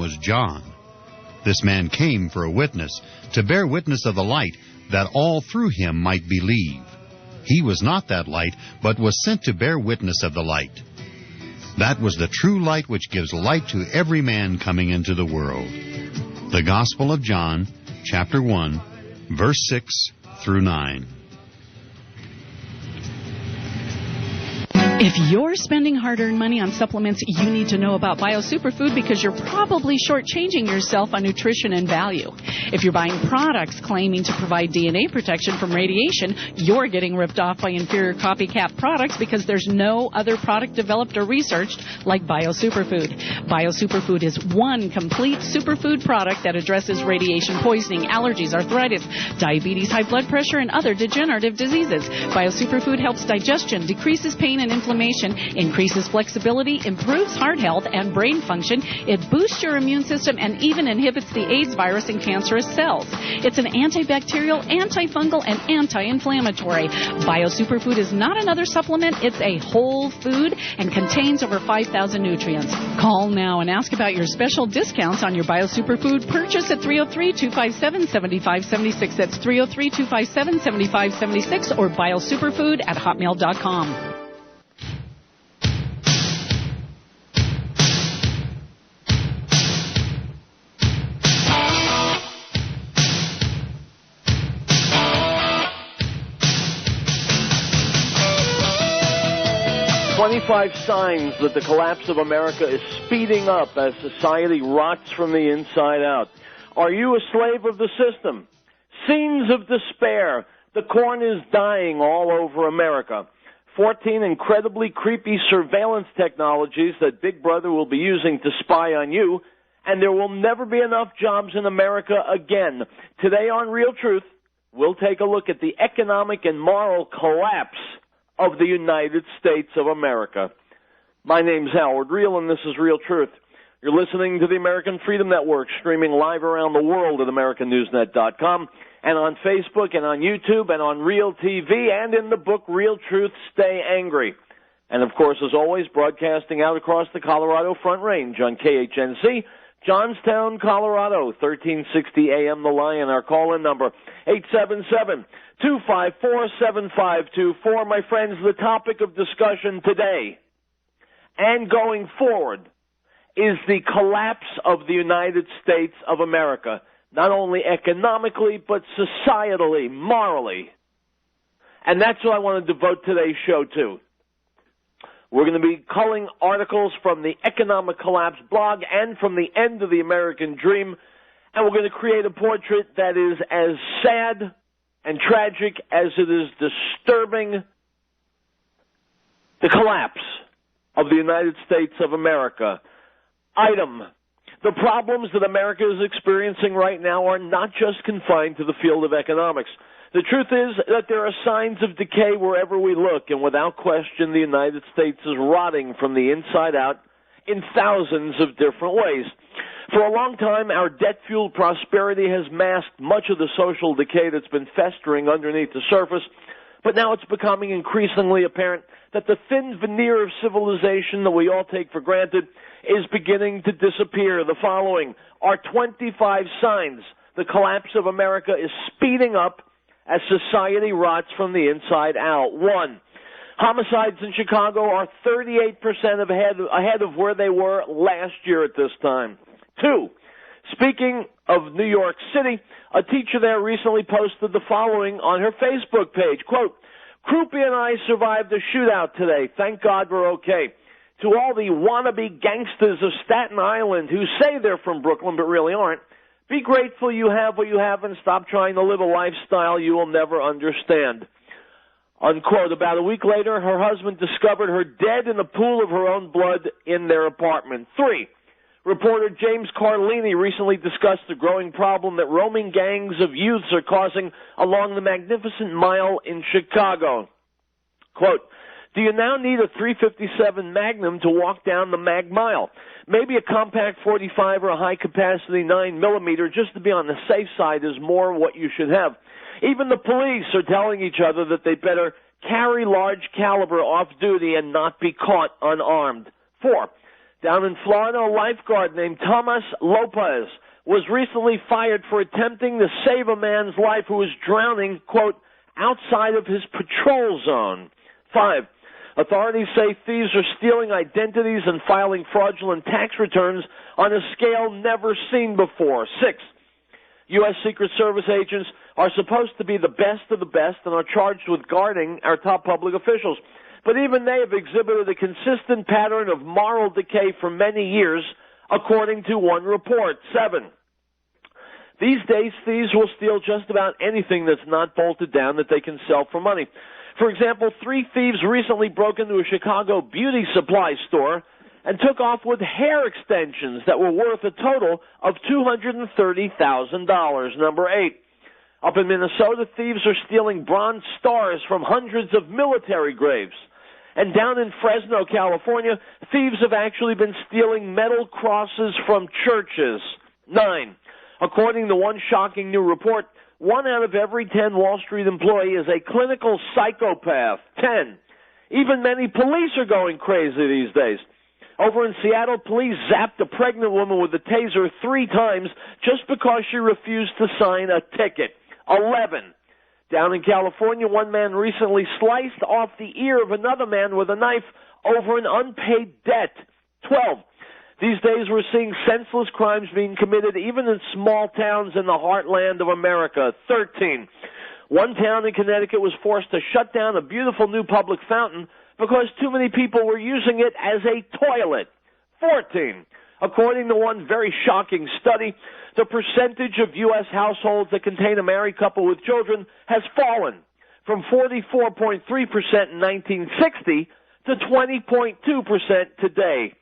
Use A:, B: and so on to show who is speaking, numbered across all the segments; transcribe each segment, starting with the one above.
A: was John. This man came for a witness, to bear witness of the light, that all through him might believe. He was not that light, but was sent to bear witness of the light. That was the true light which gives light to every man coming into the world. The Gospel of John, chapter 1, verse 6 through 9.
B: If you're spending hard-earned money on supplements, you need to know about BioSuperfood because you're probably shortchanging yourself on nutrition and value. If you're buying products claiming to provide DNA protection from radiation, you're getting ripped off by inferior copycat products because there's no other product developed or researched like BioSuperfood. BioSuperfood is one complete superfood product that addresses radiation poisoning, allergies, arthritis, diabetes, high blood pressure, and other degenerative diseases. BioSuperfood helps digestion, decreases pain and inflammation, increases flexibility, improves heart health and brain function. It boosts your immune system and even inhibits the AIDS virus and cancerous cells. It's an antibacterial, antifungal, and anti-inflammatory. BioSuperfood is not another supplement. It's a whole food and contains over 5,000 nutrients. Call now and ask about your special discounts on your BioSuperfood purchase at 303-257-7576. That's 303-257-7576 or biosuperfood@hotmail.com.
C: "25 signs that the collapse of America is speeding up as society rots from the inside out. Are you a slave of the system? Scenes of despair. The corn is dying all over America. 14 incredibly creepy surveillance technologies that Big Brother will be using to spy on you, and there will never be enough jobs in America again." Today on Real Truth, we'll take a look at the economic and moral collapse of the United States of America. My name's Howard Riell, and this is Real Truth. You're listening to the American Freedom Network, streaming live around the world at AmericanNewsNet.com, and on Facebook, and on YouTube, and on Real TV, and in the book Real Truth, Stay Angry. And, of course, as always, broadcasting out across the Colorado Front Range on KHNC, Johnstown, Colorado, 1360 AM The Lion. Our call-in number, 877-254-7524. My friends, the topic of discussion today and going forward is the collapse of the United States of America, not only economically but societally, morally. And that's what I want to devote today's show to. We're going to be culling articles from the Economic Collapse blog and from the End of the American Dream, and we're going to create a portrait that is as sad and tragic as it is disturbing. The collapse of the United States of America. Item: the problems that America is experiencing right now are not just confined to the field of economics. The truth is that there are signs of decay wherever we look, and without question, the United States is rotting from the inside out in thousands of different ways. For a long time, our debt-fueled prosperity has masked much of the social decay that's been festering underneath the surface, but now it's becoming increasingly apparent that the thin veneer of civilization that we all take for granted is beginning to disappear. The following are 25 signs the collapse of America is speeding up as society rots from the inside out. 1, homicides in Chicago are 38% ahead of where they were last year at this time. 2, speaking of New York City, a teacher there recently posted the following on her Facebook page. Quote, "Croupy and I survived a shootout today. Thank God we're okay. To all the wannabe gangsters of Staten Island who say they're from Brooklyn but really aren't, be grateful you have what you have and stop trying to live a lifestyle you will never understand." Unquote. About a week later, her husband discovered her dead in a pool of her own blood in their apartment. 3, reporter James Carlini recently discussed the growing problem that roaming gangs of youths are causing along the Magnificent Mile in Chicago. Quote, "Do you now need a .357 Magnum to walk down the Mag Mile? Maybe a compact .45 or a high-capacity 9mm just to be on the safe side is more what you should have. Even the police are telling each other that they better carry large caliber off duty and not be caught unarmed." 4, Down in Florida, a lifeguard named Thomas Lopez was recently fired for attempting to save a man's life who was drowning, quote, outside of his patrol zone. 5. Authorities say thieves are stealing identities and filing fraudulent tax returns on a scale never seen before. 6. U.S. Secret Service agents are supposed to be the best of the best and are charged with guarding our top public officials. But even they have exhibited a consistent pattern of moral decay for many years, according to one report. 7. These days, thieves will steal just about anything that's not bolted down that they can sell for money. For example, 3 thieves recently broke into a Chicago beauty supply store and took off with hair extensions that were worth a total of $230,000. Number 8. Up in Minnesota, thieves are stealing bronze stars from hundreds of military graves. And down in Fresno, California, thieves have actually been stealing metal crosses from churches. 9. According to one shocking new report, 1 out of every 10 Wall Street employee is a clinical psychopath. 10. Even many police are going crazy these days. Over in Seattle, police zapped a pregnant woman with a taser 3 times just because she refused to sign a ticket. 11. Down in California, one man recently sliced off the ear of another man with a knife over an unpaid debt. 12. These days we're seeing senseless crimes being committed even in small towns in the heartland of America. 13. One town in Connecticut was forced to shut down a beautiful new public fountain because too many people were using it as a toilet. 14. According to one very shocking study, the percentage of U.S. households that contain a married couple with children has fallen from 44.3% in 1960 to 20.2% today.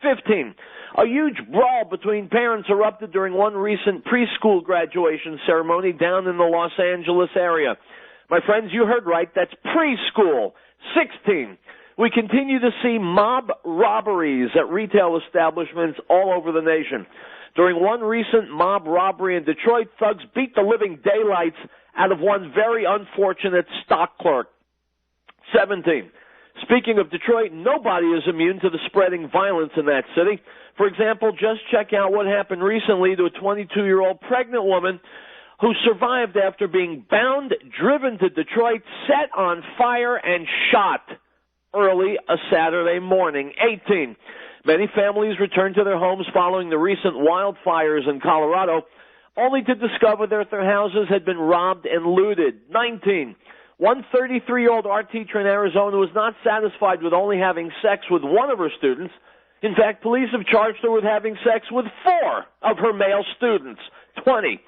C: 15. A huge brawl between parents erupted during one recent preschool graduation ceremony down in the Los Angeles area. My friends, you heard right, that's preschool. 16. We continue to see mob robberies at retail establishments all over the nation. During one recent mob robbery in Detroit, thugs beat the living daylights out of one very unfortunate stock clerk. 17. Speaking of Detroit, nobody is immune to the spreading violence in that city. For example, just check out what happened recently to a 22-year-old pregnant woman who survived after being bound, driven to Detroit, set on fire, and shot early a Saturday morning. 18. Many families returned to their homes following the recent wildfires in Colorado, only to discover that their houses had been robbed and looted. 19. One 33-year-old art teacher in Arizona was not satisfied with only having sex with one of her students. In fact, police have charged her with having sex with 4 of her male students. 20.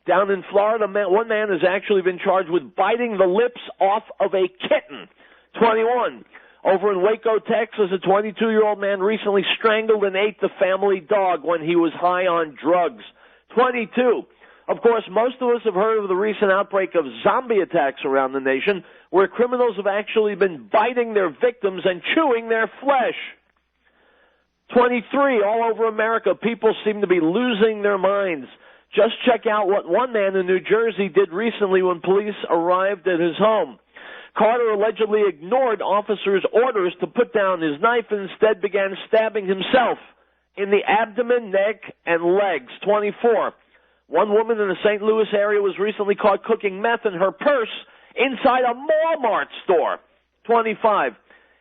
C: Down in Florida, one man has actually been charged with biting the lips off of a kitten. 21. Over in Waco, Texas, a 22-year-old man recently strangled and ate the family dog when he was high on drugs. 22. Of course, most of us have heard of the recent outbreak of zombie attacks around the nation, where criminals have actually been biting their victims and chewing their flesh. 23. All over America, people seem to be losing their minds. Just check out what one man in New Jersey did recently when police arrived at his home. Carter allegedly ignored officers' orders to put down his knife and instead began stabbing himself in the abdomen, neck, and legs. 24. One woman in the St. Louis area was recently caught cooking meth in her purse inside a Walmart store. 25.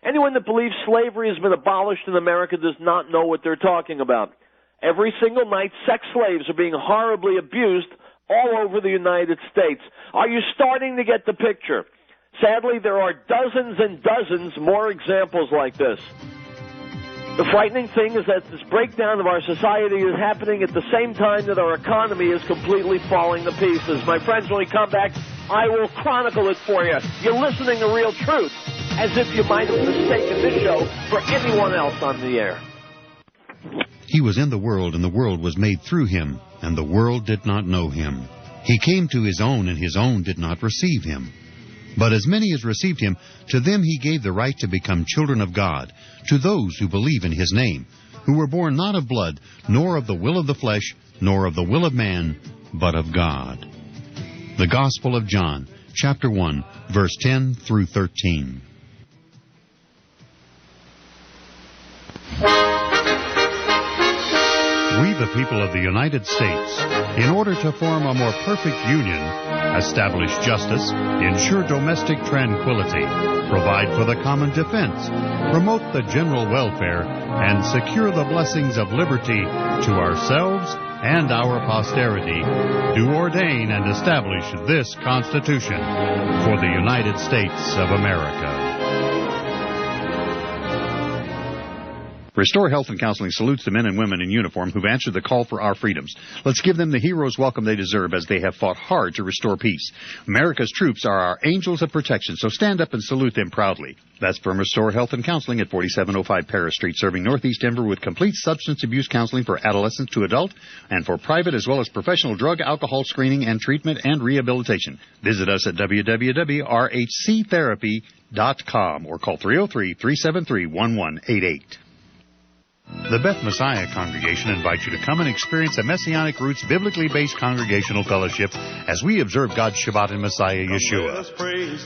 C: Anyone that believes slavery has been abolished in America does not know what they're talking about. Every single night, sex slaves are being horribly abused all over the United States. Are you starting to get the picture? Sadly, there are dozens and dozens more examples like this. The frightening thing is that this breakdown of our society is happening at the same time that our economy is completely falling to pieces. My friends, when we come back, I will chronicle it for you. You're listening to Real Truth, as if you might have mistaken this show for anyone else on the air.
A: He was in the world, and the world was made through him, and the world did not know him. He came to his own, and his own did not receive him. But as many as received him, to them he gave the right to become children of God, to those who believe in his name, who were born not of blood, nor of the will of the flesh, nor of the will of man, but of God. The Gospel of John, chapter 1, verse 10 through 13. the people of the United States, in order to form a more perfect union, establish justice, ensure domestic tranquility, provide for the common defense, promote the general welfare, and secure the blessings of liberty to ourselves and our posterity, do ordain and establish this Constitution for the United States of America. Restore Health and Counseling salutes the men and women in uniform who've answered the call for our freedoms. Let's give them the hero's welcome they deserve, as they have fought hard to restore peace. America's troops are our angels of protection, so stand up and salute them proudly. That's from Restore Health and Counseling at 4705 Paris Street, serving Northeast Denver with complete substance abuse counseling for adolescent to adult and for private as well as professional drug, alcohol screening and treatment and rehabilitation. Visit us at www.rhctherapy.com or call 303-373-1188. The Beth Messiah Congregation invites you to come and experience a Messianic Roots biblically based congregational fellowship as we observe God's Shabbat in Messiah Yeshua.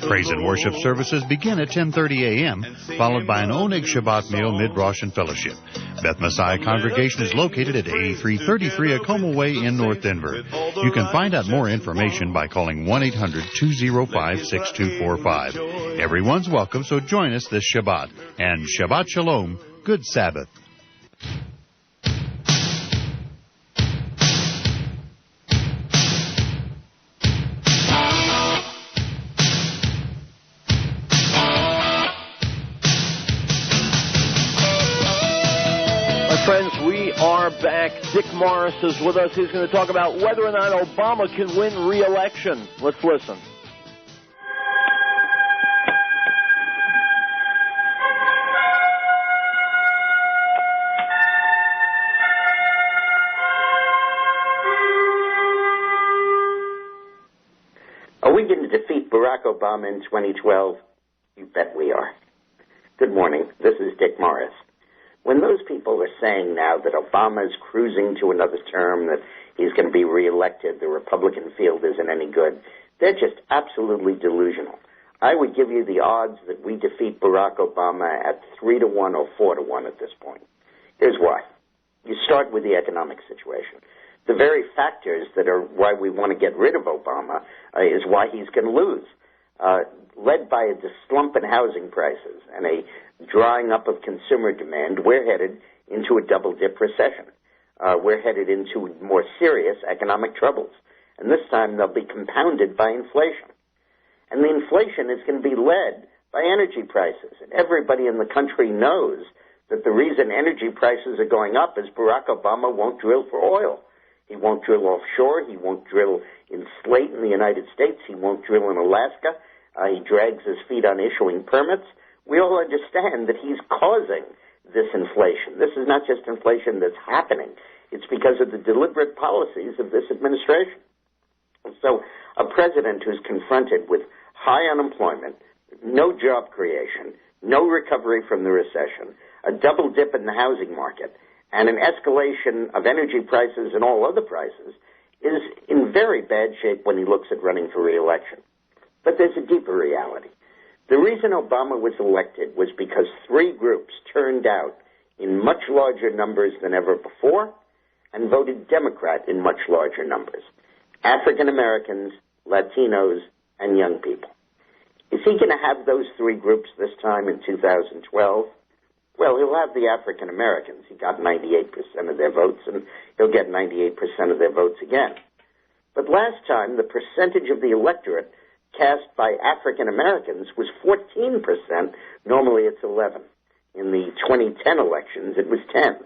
A: Praise and worship services begin at 10:30 a.m., followed by an Oneg Shabbat meal mid-Rosh and fellowship. Beth Messiah Congregation is located at 8333 Acoma Way in North Denver. You can find out more information by calling 1-800-205-6245. Everyone's welcome, so join us this Shabbat. And Shabbat Shalom, good Sabbath.
C: Friends, we are back. Dick Morris is with us. He's going to talk about whether or not Obama can win re-election. Let's listen.
D: Are we going to defeat Barack Obama in 2012? You bet we are. Good morning. This is Dick Morris. When those people are saying now that Obama is cruising to another term, that he's going to be reelected, the Republican field isn't any good, they're just absolutely delusional. I would give you the odds that we defeat Barack Obama at 3-1 or 4-1 at this point. Here's why. You start with the economic situation. The very factors that are why we want to get rid of Obama is why he's going to lose. Led by a slump in housing prices and a drying up of consumer demand, we're headed into a double-dip recession. We're headed into more serious economic troubles. And this time they'll be compounded by inflation. And the inflation is going to be led by energy prices. And everybody in the country knows that the reason energy prices are going up is Barack Obama won't drill for oil. He won't drill offshore. He won't drill in slate in the United States. He won't drill in Alaska. He drags his feet on issuing permits. We all understand that he's causing this inflation. This is not just inflation that's happening. It's because of the deliberate policies of this administration. So a president who's confronted with high unemployment, no job creation, no recovery from the recession, a double dip in the housing market, and an escalation of energy prices and all other prices is in very bad shape when he looks at running for re-election. But there's a deeper reality. The reason Obama was elected was because three groups turned out in much larger numbers than ever before and voted Democrat in much larger numbers. African Americans, Latinos, and young people. Is he going to have those three groups this time in 2012? Well, he'll have the African Americans. He got 98% of their votes, and he'll get 98% of their votes again. But last time, the percentage of the electorate cast by African Americans was 14%. Normally it's 11. In the 2010 elections, it was 10.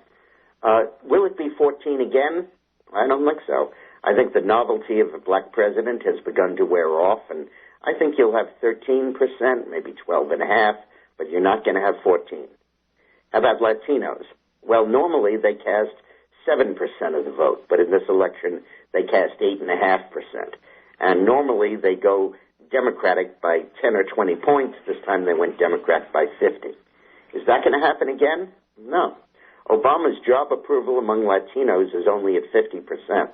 D: Will it be 14 again? I don't think so. I think the novelty of a black president has begun to wear off, and I think you'll have 13%, maybe 12.5%, but you're not going to have 14. How about Latinos? Well, normally they cast 7% of the vote, but in this election they cast 8.5%. And normally they go Democratic by 10 or 20 points. This time they went Democrat by 50. Is that going to happen again? No. Obama's job approval among Latinos is only at 50%.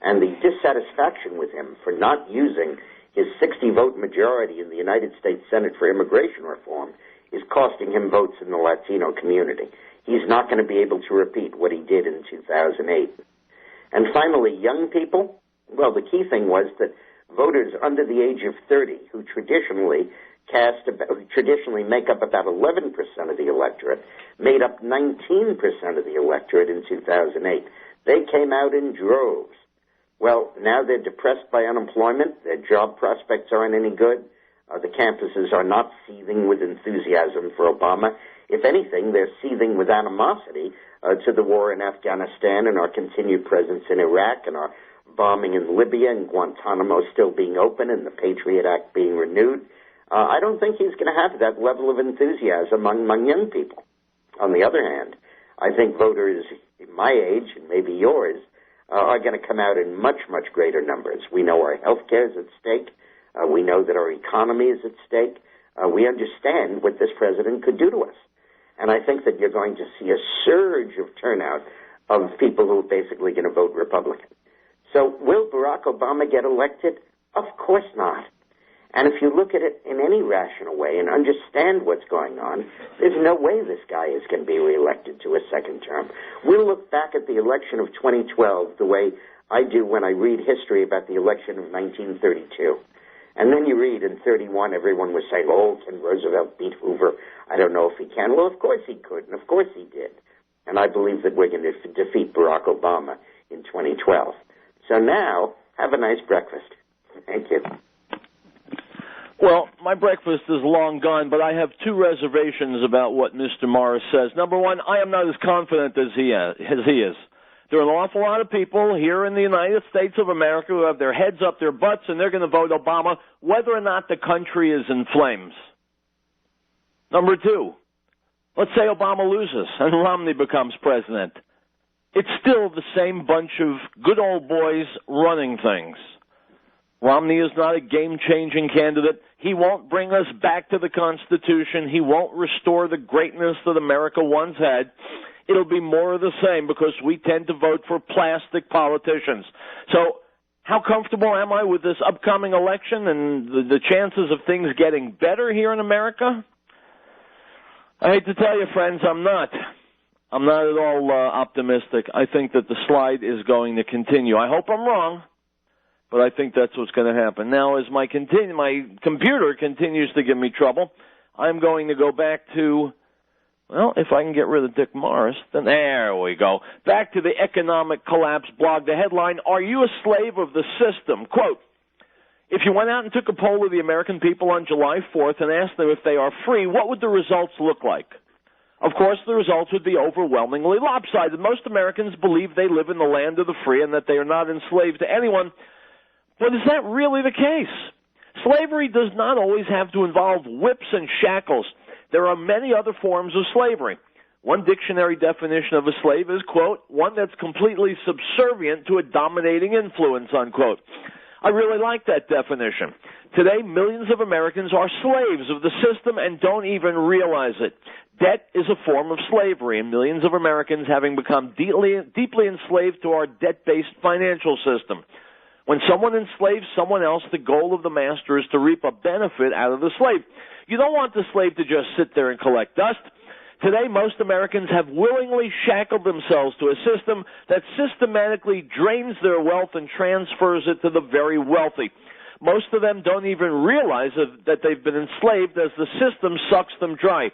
D: And the dissatisfaction with him for not using his 60-vote majority in the United States Senate for immigration reform is costing him votes in the Latino community. He's not going to be able to repeat what he did in 2008. And finally, young people, well, the key thing was that voters under the age of 30, who traditionally make up about 11% of the electorate, made up 19% of the electorate in 2008. They came out in droves. Well, now they're depressed by unemployment. Their job prospects aren't any good. The campuses are not seething with enthusiasm for Obama. If anything, they're seething with animosity to the war in Afghanistan and our continued presence in Iraq and our bombing in Libya and Guantanamo still being open and the Patriot Act being renewed. I don't think he's going to have that level of enthusiasm among young people. On the other hand, I think voters in my age and maybe yours are going to come out in much, much greater numbers. We know our health care is at stake. We know that our economy is at stake. We understand what this president could do to us. And I think that you're going to see a surge of turnout of people who are basically going to vote Republican. So will Barack Obama get elected? Of course not. And if you look at it in any rational way and understand what's going on, there's no way this guy is going to be reelected to a second term. We'll look back at the election of 2012 the way I do when I read history about the election of 1932. And then you read in 31, everyone was saying, oh, can Roosevelt beat Hoover? I don't know if he can. Well, of course he could, and of course he did. And I believe that we're going to defeat Barack Obama in 2012. So now, have a nice breakfast. Thank you.
C: Well, my breakfast is long gone, but I have two reservations about what Mr. Morris says. Number one, I am not as confident as he is. There are an awful lot of people here in the United States of America who have their heads up their butts, and they're going to vote Obama whether or not the country is in flames. Number two, let's say Obama loses and Romney becomes president. It's still the same bunch of good old boys running things. Romney is not a game-changing candidate. He won't bring us back to the Constitution. He won't restore the greatness that America once had. It'll be more of the same because we tend to vote for plastic politicians. So how comfortable am I with this upcoming election and the chances of things getting better here in America? I hate to tell you, friends, I'm not. I'm not at all optimistic. I think that the slide is going to continue. I hope I'm wrong, but I think that's what's going to happen. Now, as my computer continues to give me trouble, I'm going to go back to, well, if I can get rid of Dick Morris, then there we go. Back to the economic collapse blog. The headline, Are You a Slave of the System? Quote, if you went out and took a poll of the American people on July 4th and asked them if they are free, what would the results look like? Of course, the results would be overwhelmingly lopsided. Most Americans believe they live in the land of the free and that they are not enslaved to anyone. But is that really the case? Slavery does not always have to involve whips and shackles. There are many other forms of slavery. One dictionary definition of a slave is, quote, one that's completely subservient to a dominating influence, unquote. I really like that definition. Today, millions of Americans are slaves of the system and don't even realize it. Debt is a form of slavery, and millions of Americans having become deeply enslaved to our debt-based financial system. When someone enslaves someone else, the goal of the master is to reap a benefit out of the slave. You don't want the slave to just sit there and collect dust. Today, most Americans have willingly shackled themselves to a system that systematically drains their wealth and transfers it to the very wealthy. Most of them don't even realize that they've been enslaved as the system sucks them dry.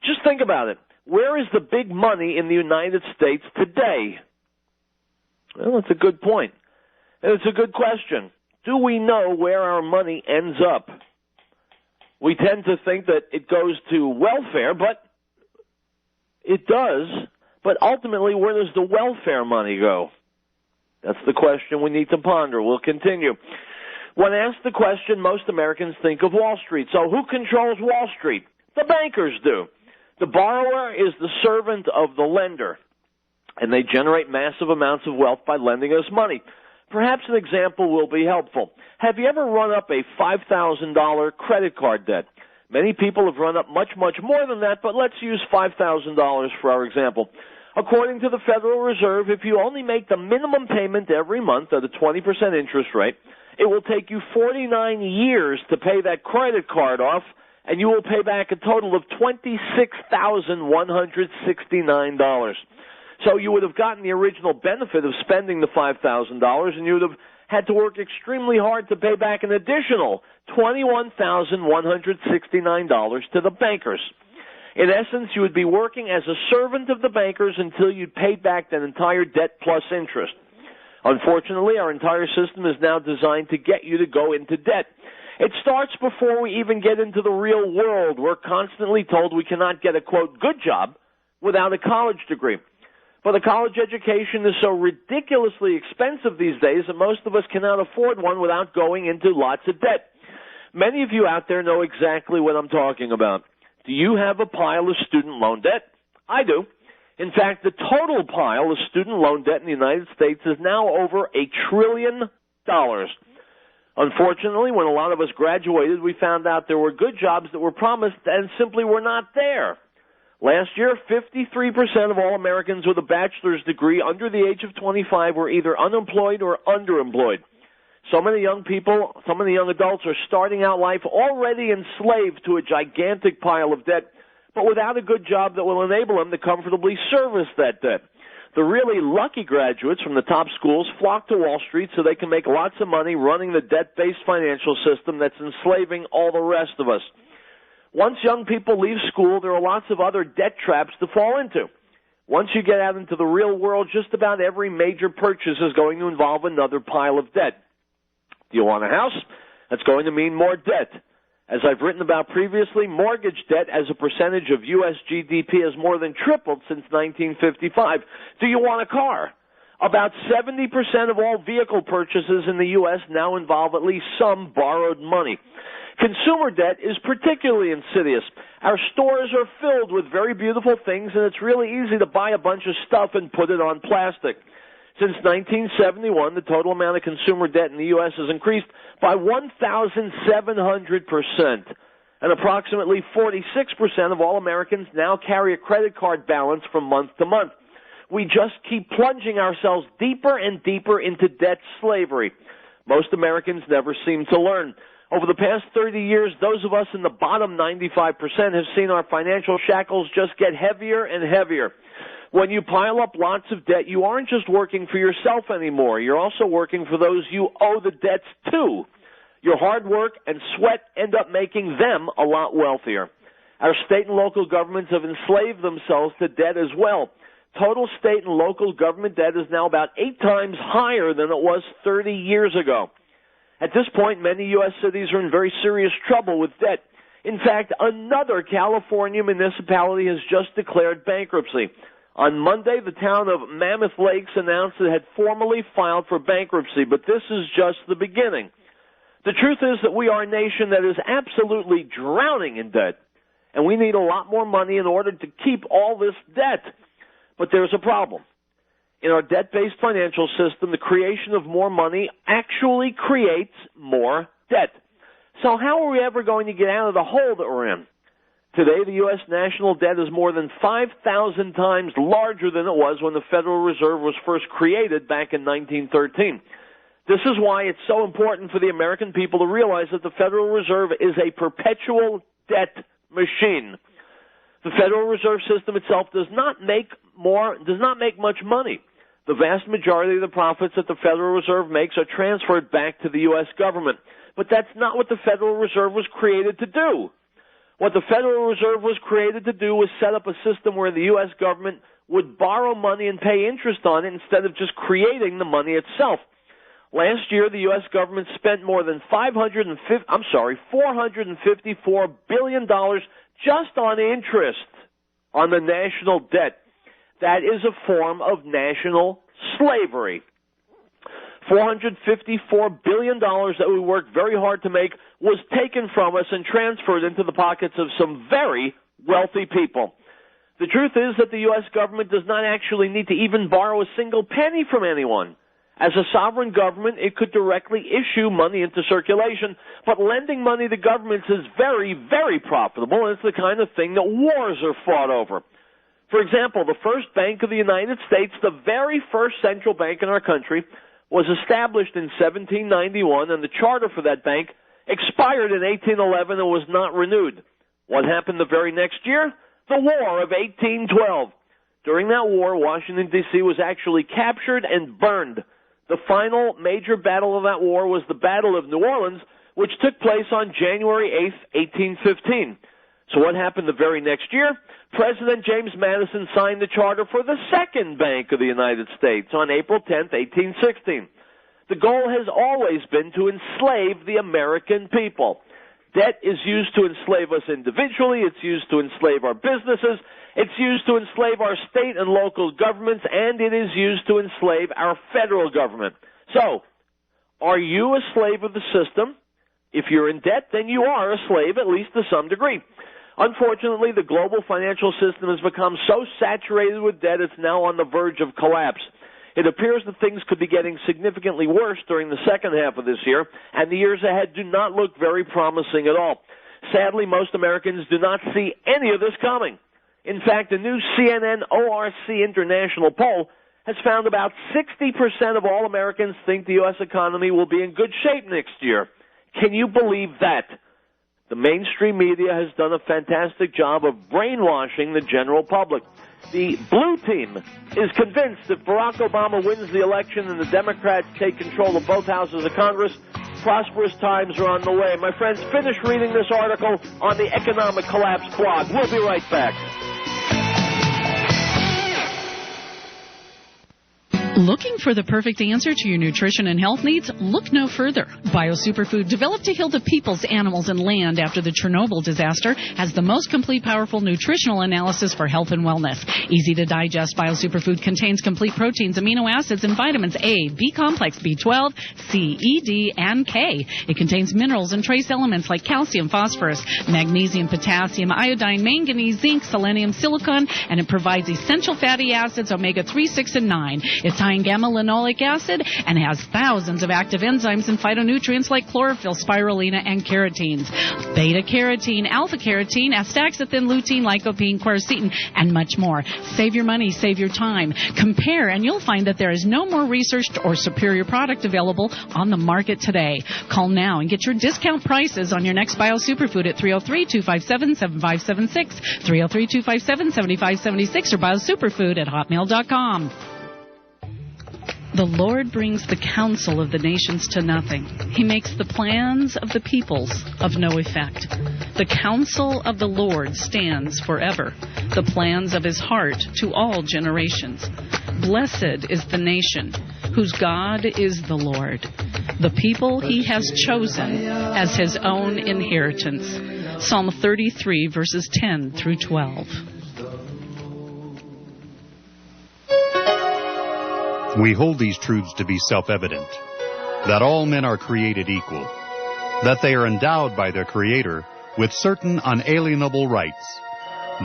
C: Just think about it. Where is the big money in the United States today? Well, it's a good point. And it's a good question. Do we know where our money ends up? We tend to think that it goes to welfare, but it does. But ultimately, where does the welfare money go? That's the question we need to ponder. We'll continue. When asked the question, most Americans think of Wall Street. So who controls Wall Street? The bankers do. The borrower is the servant of the lender, and they generate massive amounts of wealth by lending us money. Perhaps an example will be helpful. Have you ever run up a $5,000 credit card debt? Many people have run up much, much more than that, but let's use $5,000 for our example. According to the Federal Reserve, if you only make the minimum payment every month at a 20% interest rate, it will take you 49 years to pay that credit card off and you will pay back a total of $26,169. So you would have gotten the original benefit of spending the $5,000, and you would have had to work extremely hard to pay back an additional $21,169 to the bankers. In essence, you would be working as a servant of the bankers until you paid back that entire debt plus interest. Unfortunately, our entire system is now designed to get you to go into debt. It starts before we even get into the real world. We're constantly told we cannot get a, quote, good job without a college degree. But a college education is so ridiculously expensive these days that most of us cannot afford one without going into lots of debt. Many of you out there know exactly what I'm talking about. Do you have a pile of student loan debt? I do. In fact, the total pile of student loan debt in the United States is now over $1 trillion. Unfortunately, when a lot of us graduated, we found out there were good jobs that were promised and simply were not there. Last year, 53% of all Americans with a bachelor's degree under the age of 25 were either unemployed or underemployed. So many young people, so many young adults are starting out life already enslaved to a gigantic pile of debt, but without a good job that will enable them to comfortably service that debt. The really lucky graduates from the top schools flock to Wall Street so they can make lots of money running the debt-based financial system that's enslaving all the rest of us. Once young people leave school, there are lots of other debt traps to fall into. Once you get out into the real world, just about every major purchase is going to involve another pile of debt. Do you want a house? That's going to mean more debt. As I've written about previously, mortgage debt as a percentage of U.S. GDP has more than tripled since 1955. Do you want a car? About 70% of all vehicle purchases in the U.S. now involve at least some borrowed money. Consumer debt is particularly insidious. Our stores are filled with very beautiful things, and it's really easy to buy a bunch of stuff and put it on plastic. Since 1971, the total amount of consumer debt in the U.S. has increased by 1,700%, and approximately 46% of all Americans now carry a credit card balance from month to month. We just keep plunging ourselves deeper and deeper into debt slavery. Most Americans never seem to learn. Over the past 30 years, those of us in the bottom 95% have seen our financial shackles just get heavier and heavier. When you pile up lots of debt, you aren't just working for yourself anymore. You're also working for those you owe the debts to. Your hard work and sweat end up making them a lot wealthier. Our state and local governments have enslaved themselves to debt as well. Total state and local government debt is now about 8 times higher than it was 30 years ago. At this point, many U.S. cities are in very serious trouble with debt. In fact, another California municipality has just declared bankruptcy. On Monday, the town of Mammoth Lakes announced it had formally filed for bankruptcy, but this is just the beginning. The truth is that we are a nation that is absolutely drowning in debt, and we need a lot more money in order to keep all this debt. But there's a problem. In our debt-based financial system, the creation of more money actually creates more debt. So how are we ever going to get out of the hole that we're in? Today, the U.S. national debt is more than 5,000 times larger than it was when the Federal Reserve was first created back in 1913. This is why it's so important for the American people to realize that the Federal Reserve is a perpetual debt machine. The Federal Reserve System itself does not make much money. The vast majority of the profits that the Federal Reserve makes are transferred back to the U.S. government. But that's not what the Federal Reserve was created to do. What the Federal Reserve was created to do was set up a system where the U.S. government would borrow money and pay interest on it instead of just creating the money itself. Last year, the U.S. government spent more than $454 billion just on interest on the national debt. That is a form of national slavery. $454 billion that we worked very hard to make was taken from us and transferred into the pockets of some very wealthy people. The truth is that the U.S. government does not actually need to even borrow a single penny from anyone. As a sovereign government, it could directly issue money into circulation, but lending money to governments is very, very profitable, and it's the kind of thing that wars are fought over. For example, the first bank of the United States, the very first central bank in our country, was established in 1791, and the charter for that bank expired in 1811 and was not renewed. What happened the very next year? The War of 1812. During that war, Washington, D.C. was actually captured and burned. The final major battle of that war was the Battle of New Orleans, which took place on January 8th, 1815. So what happened the very next year? President James Madison signed the charter for the Second Bank of the United States on April 10th, 1816. The goal has always been to enslave the American people. Debt is used to enslave us individually. It's used to enslave our businesses. It's used to enslave our state and local governments, and it is used to enslave our federal government. So, are you a slave of the system? If you're in debt, then you are a slave, at least to some degree. Unfortunately, the global financial system has become so saturated with debt it's now on the verge of collapse. It appears that things could be getting significantly worse during the second half of this year, and the years ahead do not look very promising at all. Sadly, most Americans do not see any of this coming. In fact, a new CNN ORC International poll has found about 60% of all Americans think the U.S. economy will be in good shape next year. Can you believe that? The mainstream media has done a fantastic job of brainwashing the general public. The blue team is convinced if Barack Obama wins the election and the Democrats take control of both houses of Congress, prosperous times are on the way. My friends, finish reading this article on the Economic Collapse blog. We'll be right back.
B: Looking for the perfect answer to your nutrition and health needs? Look no further. BioSuperfood, developed to heal the peoples, animals, and land after the Chernobyl disaster, has the most complete, powerful nutritional analysis for health and wellness. Easy to digest, BioSuperfood contains complete proteins, amino acids, and vitamins A, B complex, B12, C, E, D, and K. It contains minerals and trace elements like calcium, phosphorus, magnesium, potassium, iodine, manganese, zinc, selenium, silicon, and it provides essential fatty acids, omega-3, 6, and 9. It's high in gamma-linoleic acid and has thousands of active enzymes and phytonutrients like chlorophyll, spirulina, and carotenes. Beta-carotene, alpha-carotene, astaxanthin, lutein, lycopene, quercetin, and much more. Save your money, save your time. Compare, and you'll find that there is no more researched or superior product available on the market today. Call now and get your discount prices on your next BioSuperfood at 303-257-7576, 303-257-7576, or biosuperfood@hotmail.com. The Lord brings the counsel of the nations to nothing. He makes the plans of the peoples of no effect. The counsel of the Lord stands forever, the plans of his heart to all generations. Blessed is the nation whose God is the Lord, the people he has chosen as his own inheritance. Psalm 33, verses 10 through 12.
A: We hold these truths to be self-evident, that all men are created equal, that they are endowed by their Creator with certain unalienable rights,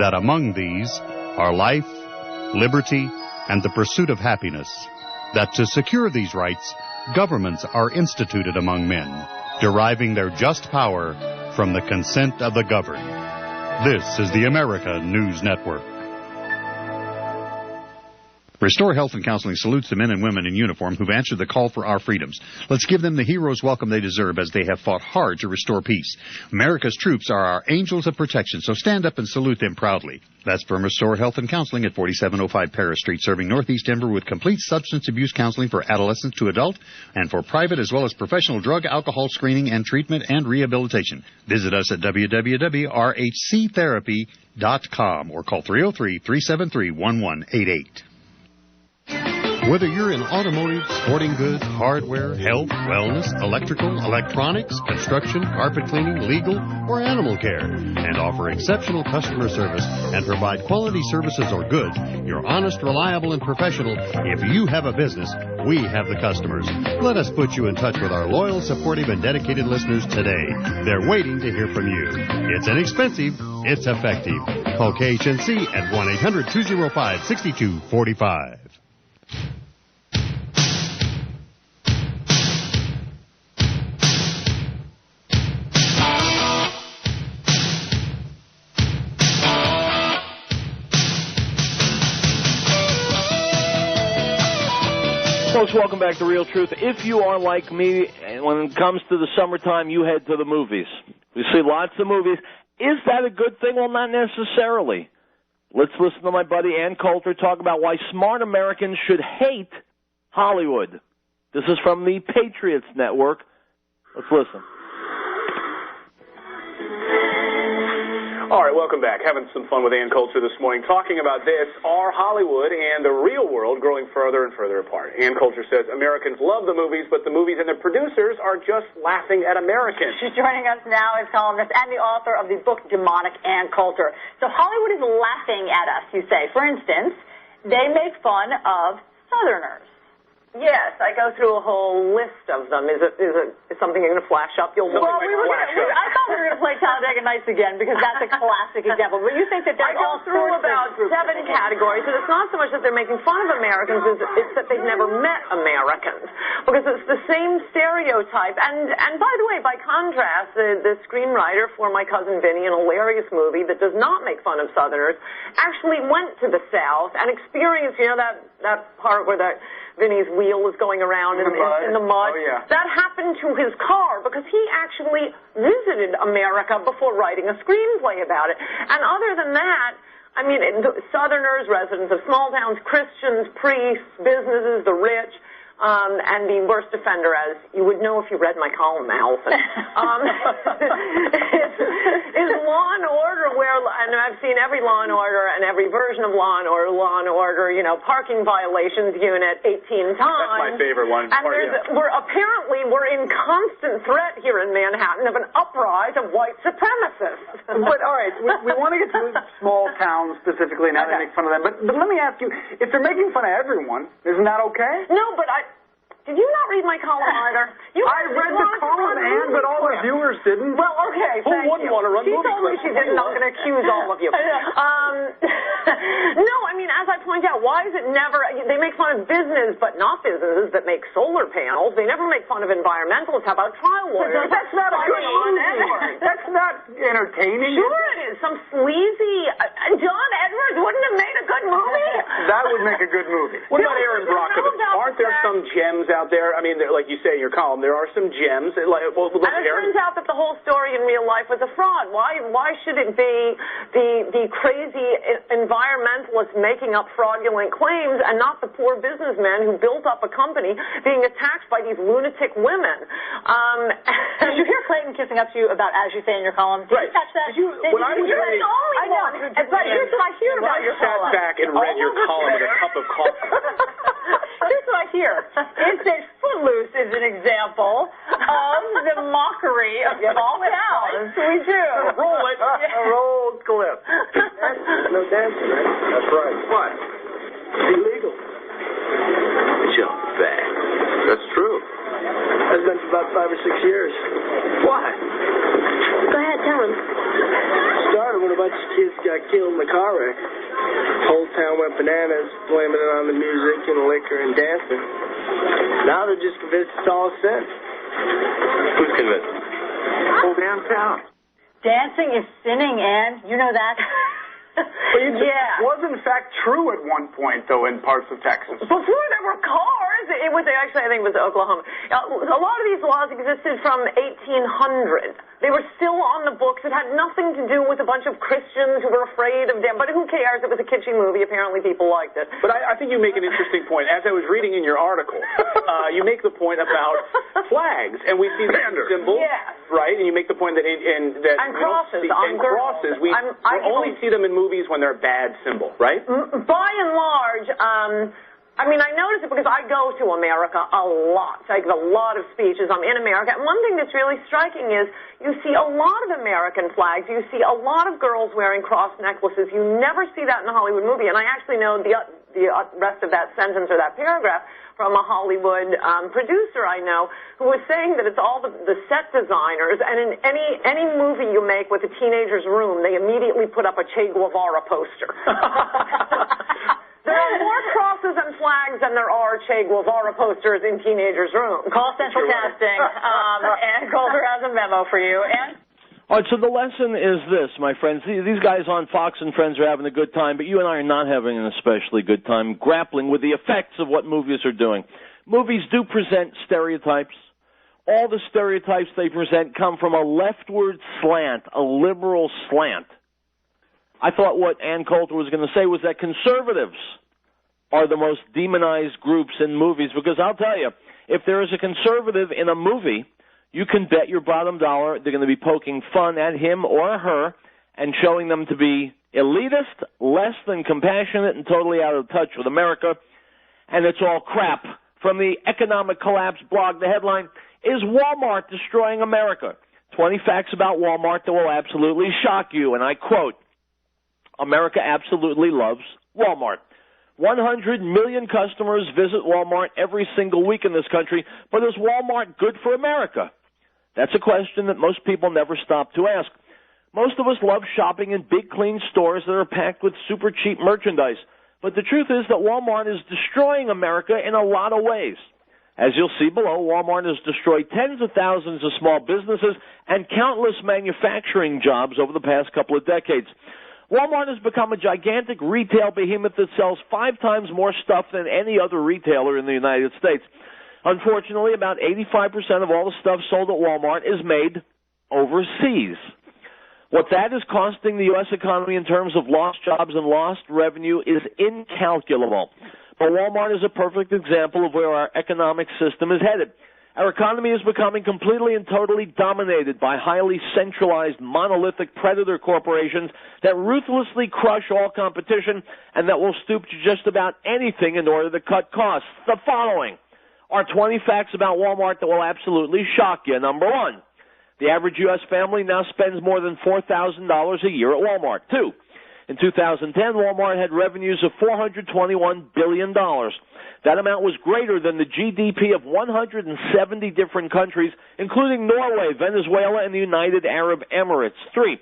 A: that among these are life, liberty, and the pursuit of happiness, that to secure these rights, governments are instituted among men, deriving their just power from the consent of the governed. This is the America News Network. Restore Health and Counseling salutes the men and women in uniform who've answered the call for our freedoms. Let's give them the hero's welcome they deserve as they have fought hard to restore peace. America's troops are our angels of protection, so stand up and salute them proudly. That's from Restore Health and Counseling at 4705 Paris Street, serving Northeast Denver with complete substance abuse counseling for adolescent to adult and for private as well as professional drug, alcohol screening and treatment and rehabilitation. Visit us at www.rhctherapy.com or call 303-373-1188. Whether you're in automotive, sporting goods, hardware, health, wellness, electrical, electronics, construction, carpet cleaning, legal, or animal care, and offer exceptional customer service and provide quality services or goods, you're honest, reliable, and professional. If you have a business, we have the customers. Let us put you in touch with our loyal, supportive, and dedicated listeners today. They're waiting to hear from you. It's inexpensive. It's effective. Call KHNC at 1-800-205-6245.
C: Folks, welcome back to Real Truth. If you are like me, and when it comes to the summertime, you head to the movies. We see lots of movies, Is that a good thing? Well, not necessarily. Let's listen to my buddy Ann Coulter talk about why smart Americans should hate Hollywood. This is from the Patriots Network. Let's listen.
E: All right, welcome back. Having some fun with Ann Coulter this morning, talking about this. Are Hollywood and the real world growing further and further apart? Ann Coulter says Americans love the movies, but the movies and their producers are just laughing at Americans.
F: She's joining us now as columnist and the author of the book Demonic, Ann Coulter. So Hollywood is laughing at us, you say. For instance, they make fun of Southerners.
G: Yes, I go through a whole list of them. Is something you're going to flash up?
F: I thought we were going to play Talladega Nights again because that's a classic example. But you think that
G: I go through about 7 categories, and it's not so much that they're making fun of Americans, it's that they've never met Americans. Because it's the same stereotype. And by the way, by contrast, the screenwriter for My Cousin Vinny, an hilarious movie that does not make fun of Southerners, actually went to the South and experienced, that part where Vinny's wheel was going around in the mud.
E: Oh, yeah.
G: That happened to his car because he actually visited America before writing a screenplay about it. And other than that, I mean, Southerners, residents of small towns, Christians, priests, businesses, the rich, and the worst offender, as you would know if you read my column, Allison, is Law and Order, and I've seen every Law and Order and every version of Law and Order, parking violations unit 18 times.
E: That's my favorite one.
G: And we're in constant threat here in Manhattan of an uprising of white supremacists.
H: But all right, we want to get to small towns specifically, and how they make fun of them. But let me ask you, if they're making fun of everyone, isn't that okay?
G: No, but did you not read my column either?
H: I read the column, Ann, but all the viewers didn't.
G: Well, okay,
E: Who wouldn't want to run
G: She
E: movie
G: told me
E: clips?
G: she didn't. I'm going to accuse all of you. No, I mean, as I point out, why is it never... They make fun of business, but not businesses that make solar panels. They never make fun of environmentalists. How about trial lawyers?
H: But that's not a good movie. That's not entertaining.
G: Sure it is. Some sleazy... John Edwards wouldn't have made a good movie?
H: That would make a good movie.
E: What about Aaron Brockovich? Aren't there some gems out there? I mean, like you say in your column, there are some gems.
G: And it turns out that the whole story in real life was a fraud. Why should it be the crazy environmentalists making up fraudulent claims and not the poor businessmen who built up a company being attacked by these lunatic women?
F: Did you hear Clayton kissing up to you about, as you say in your column? Did you catch that?
G: You're the only one. But here's what I hear about your column.
E: I sat back and read your column with a cup of coffee.
F: Here's what I hear. It says Footloose is an example of the mockery of small towns. We do.
E: Roll it.
H: Roll clip.
I: No dancing, right? That's right.
E: What?
I: It's illegal.
E: Jump back. That's true.
I: That's been for about 5 or 6 years.
E: What?
I: Go ahead, tell him. Started when a bunch of kids got killed in a car wreck. Whole town went bananas, blaming it on the music and liquor and dancing. Now they're just convinced it's all a sin.
E: Who's convinced?
H: Whole damn town.
F: Dancing is sinning, Ann. You know that?
H: But it was in fact true at one point, though, in parts of Texas.
G: Before there were cars, it was actually, I think it was Oklahoma. A lot of these laws existed from 1800. They were still on the books. It had nothing to do with a bunch of Christians who were afraid of them. But who cares? It was a kitschy movie. Apparently people liked it.
E: But I think you make an interesting point. As I was reading in your article, you make the point about flags, and we see the symbols, right? And you make the point that
G: and crosses.
E: We only see them in movies when they're a bad symbol, right?
G: By and large, I mean, I notice it because I go to America a lot. I give a lot of speeches. I'm in America. And one thing that's really striking is you see a lot of American flags. You see a lot of girls wearing cross necklaces. You never see that in a Hollywood movie. And I actually know the rest of that sentence or that paragraph from a Hollywood producer I know who was saying that it's all the set designers. And in any movie you make with a teenager's room, they immediately put up a Che Guevara poster. There are more crosses and flags than there are Che Guevara posters in teenagers' rooms.
F: Call Central Casting. Ann Coulter has a memo for you. Ann?
C: All right, so the lesson is this, my friends. These guys on Fox and Friends are having a good time, but you and I are not having an especially good time grappling with the effects of what movies are doing. Movies do present stereotypes. all the stereotypes they present come from a leftward slant, a liberal slant. I thought what Ann Coulter was going to say was that conservatives are the most demonized groups in movies, because I'll tell you, if there is a conservative in a movie, you can bet your bottom dollar they're going to be poking fun at him or her and showing them to be elitist, less than compassionate, and totally out of touch with America. And it's all crap. From the Economic Collapse blog, the headline is Walmart Destroying America. 20 facts about Walmart that will absolutely shock you. And I quote, America absolutely loves Walmart. 100 million customers visit Walmart every single week in this country, but is Walmart good for America? That's a question that most people never stop to ask. Most of us love shopping in big, clean stores that are packed with super cheap merchandise. But the truth is that Walmart is destroying America in a lot of ways. As you'll see below, Walmart has destroyed tens of thousands of small businesses and countless manufacturing jobs over the past couple of decades. Walmart has become a gigantic retail behemoth that sells 5 times more stuff than any other retailer in the United States. Unfortunately, about 85% of all the stuff sold at Walmart is made overseas. What that is costing the U.S. economy in terms of lost jobs and lost revenue is incalculable. But Walmart is a perfect example of where our economic system is headed. Our economy is becoming completely and totally dominated by highly centralized, monolithic predator corporations that ruthlessly crush all competition and that will stoop to just about anything in order to cut costs. The following are 20 facts about Walmart that will absolutely shock you. Number 1, the average U.S. family now spends more than $4,000 a year at Walmart. 2, in 2010, Walmart had revenues of $421 billion. That amount was greater than the GDP of 170 different countries, including Norway, Venezuela, and the United Arab Emirates. 3,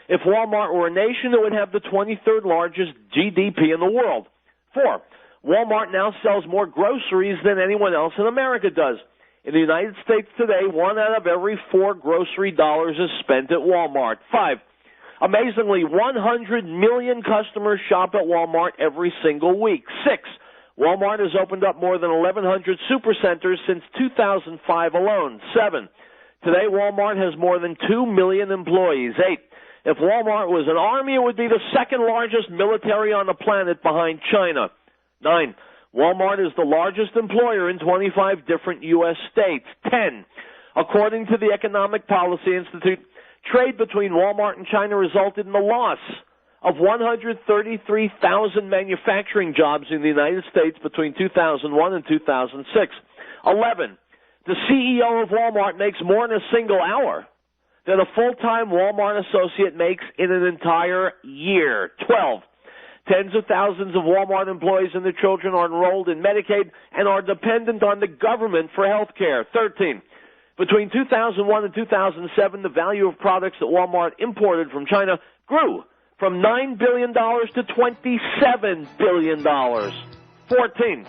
C: if Walmart were a nation, it would have the 23rd largest GDP in the world. 4, Walmart now sells more groceries than anyone else in America does. In the United States today, 1 out of every 4 grocery dollars is spent at Walmart. 5, amazingly, 100 million customers shop at Walmart every single week. 6, Walmart has opened up more than 1,100 supercenters since 2005 alone. 7, today Walmart has more than 2 million employees. 8, if Walmart was an army, it would be the 2nd largest military on the planet behind China. 9, Walmart is the largest employer in 25 different U.S. states. 10, according to the Economic Policy Institute, trade between Walmart and China resulted in the loss of 133,000 manufacturing jobs in the United States between 2001 and 2006. 11, the CEO of Walmart makes more in a single hour than a full-time Walmart associate makes in an entire year. 12, tens of thousands of Walmart employees and their children are enrolled in Medicaid and are dependent on the government for health care. 13, between 2001 and 2007, the value of products that Walmart imported from China grew from $9 billion to $27 billion. 14,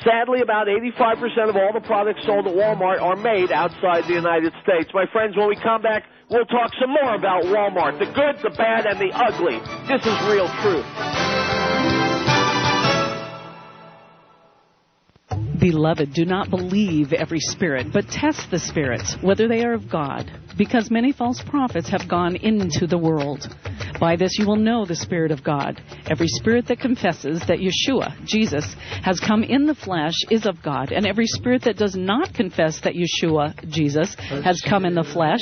C: sadly, about 85% of all the products sold at Walmart are made outside the United States. My friends, when we come back, we'll talk some more about Walmart, the good, the bad, and the ugly. This is Real Truth.
B: Beloved, do not believe every spirit, but test the spirits, whether they are of God, because many false prophets have gone into the world. By this you will know the Spirit of God. Every spirit that confesses that Yeshua, Jesus, has come in the flesh is of God, and every spirit that does not confess that Yeshua, Jesus, has come in the flesh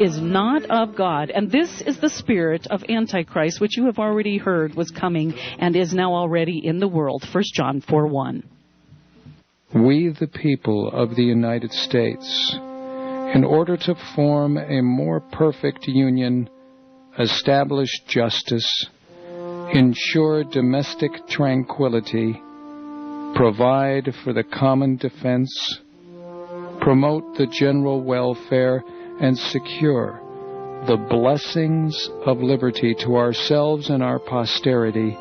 B: is not of God. And this is the spirit of Antichrist, which you have already heard was coming and is now already in the world. 1 John 4:1.
J: We, the people of the United States, in order to form a more perfect union, establish justice, ensure domestic tranquility, provide for the common defense, promote the general welfare, and secure the blessings of liberty to ourselves and our posterity,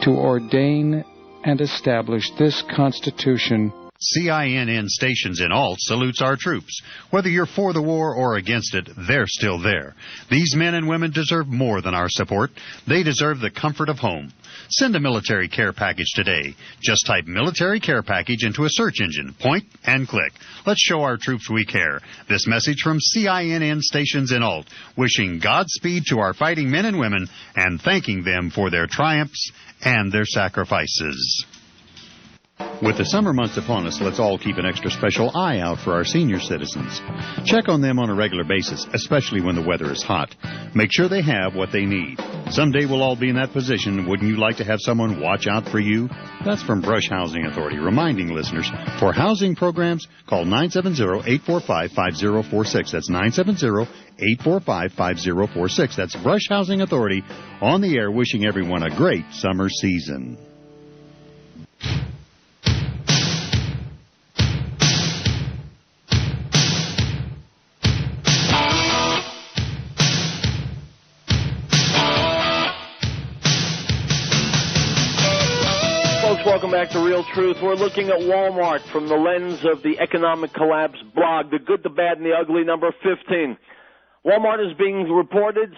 J: to ordain and establish this Constitution
A: CINN Stations in Alt salutes our troops. Whether you're for the war or against it, they're still there. These men and women deserve more than our support. They deserve the comfort of home. Send a military care package today. Just type military care package into a search engine. Point and click. Let's show our troops we care. This message from CINN Stations in Alt, wishing Godspeed to our fighting men and women and thanking them for their triumphs and their sacrifices. With the summer months upon us, let's all keep an extra special eye out for our senior citizens. Check on them on a regular basis, especially when the weather is hot. Make sure they have what they need. Someday we'll all be in that position. Wouldn't you like to have someone watch out for you? That's from Brush Housing Authority, reminding listeners, for housing programs, call 970-845-5046. That's 970-845-5046. That's Brush Housing Authority on the air, wishing everyone a great summer season.
C: Welcome back to Real Truth. We're looking at Walmart from the lens of the Economic Collapse blog, The Good, the Bad, and the Ugly, number 15. Walmart is being reported,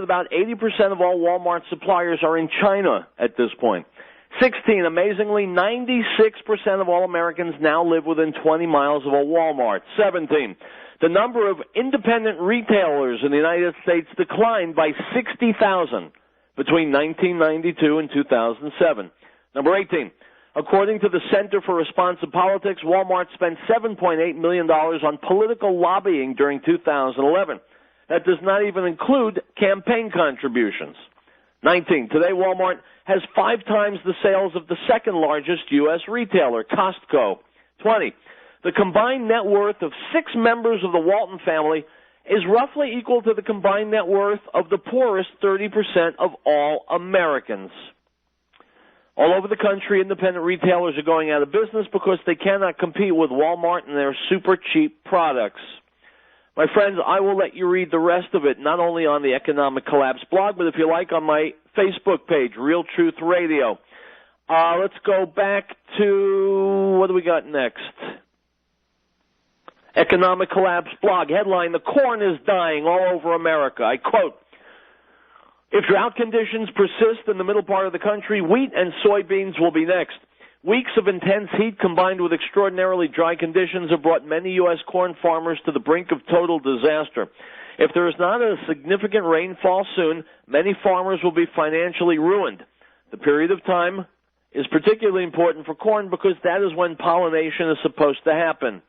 C: about 80% of all Walmart suppliers are in China at this point. 16, amazingly, 96% of all Americans now live within 20 miles of a Walmart. 17, the number of independent retailers in the United States declined by 60,000 between 1992 and 2007. Number 18, according to the Center for Responsive Politics, Walmart spent $7.8 million on political lobbying during 2011. That does not even include campaign contributions. 19, today Walmart has 5 times the sales of the second largest U.S. retailer, Costco. 20, the combined net worth of 6 members of the Walton family is roughly equal to the combined net worth of the poorest 30% of all Americans. All over the country, independent retailers are going out of business because they cannot compete with Walmart and their super cheap products. My friends, I will let you read the rest of it, not only on the Economic Collapse blog, but if you like, on my Facebook page, Real Truth Radio. Let's go back to, what do we got next? Economic Collapse blog, headline, "The corn is dying all over America." I quote, "If drought conditions persist in the middle part of the country, wheat and soybeans will be next. Weeks of intense heat combined with extraordinarily dry conditions have brought many U.S. corn farmers to the brink of total disaster. If there is not a significant rainfall soon, many farmers will be financially ruined. The period of time is particularly important for corn because that is when pollination is supposed to happen."